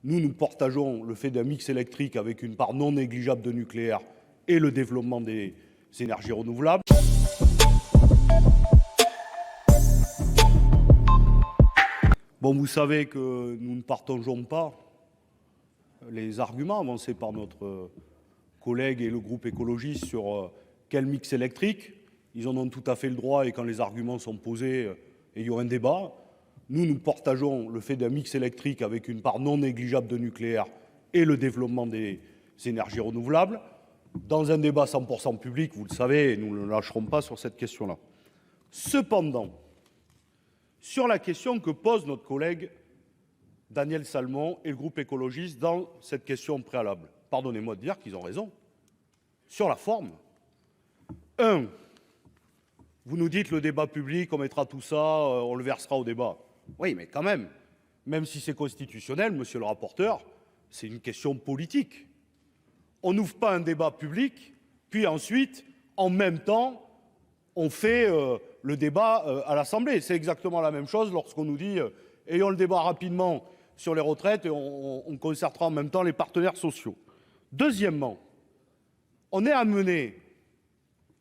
Nous partageons le fait d'un mix électrique avec une part non négligeable de nucléaire et le développement des énergies renouvelables. Bon, vous savez que nous ne partageons pas les arguments avancés par notre collègue et le groupe écologiste sur quel mix électrique. Ils en ont tout à fait le droit et quand les arguments sont posés, et il y aura un débat. Nous partageons le fait d'un mix électrique avec une part non négligeable de nucléaire et le développement des énergies renouvelables. Dans un débat 100% public, vous le savez, nous ne lâcherons pas sur cette question-là. Cependant, sur la question que pose notre collègue Daniel Salmon et le groupe écologiste dans cette question préalable, pardonnez-moi de dire qu'ils ont raison. Sur la forme, vous nous dites le débat public, on mettra tout ça, on le versera au débat. Oui, mais quand même si c'est constitutionnel, monsieur le rapporteur, c'est une question politique. On n'ouvre pas un débat public, puis ensuite, en même temps, on fait le débat à l'Assemblée. C'est exactement la même chose lorsqu'on nous dit ayons le débat rapidement sur les retraites et on concertera en même temps les partenaires sociaux. Deuxièmement, on est amené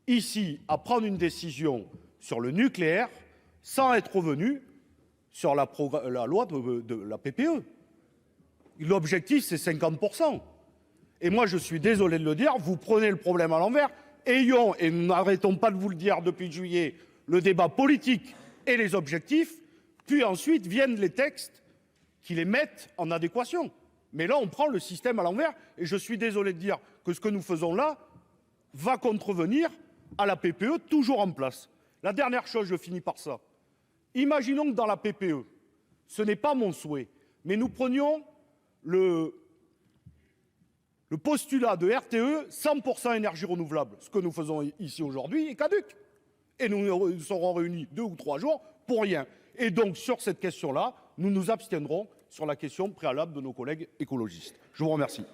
ici à prendre une décision sur le nucléaire sans être revenu sur la loi de la PPE. L'objectif, c'est 50%. Et moi, je suis désolé de le dire, vous prenez le problème à l'envers. Ayons, et nous n'arrêtons pas de vous le dire depuis juillet, le débat politique et les objectifs, puis ensuite viennent les textes qui les mettent en adéquation. Mais là, on prend le système à l'envers, et je suis désolé de dire que ce que nous faisons là va contrevenir à la PPE toujours en place. La dernière chose, je finis par ça. Imaginons que dans la PPE, ce n'est pas mon souhait, mais nous prenions le postulat de RTE 100% énergie renouvelable. Ce que nous faisons ici aujourd'hui est caduc. Et nous serons réunis 2 ou 3 jours pour rien. Et donc, sur cette question-là, nous nous abstiendrons sur la question préalable de nos collègues écologistes. Je vous remercie.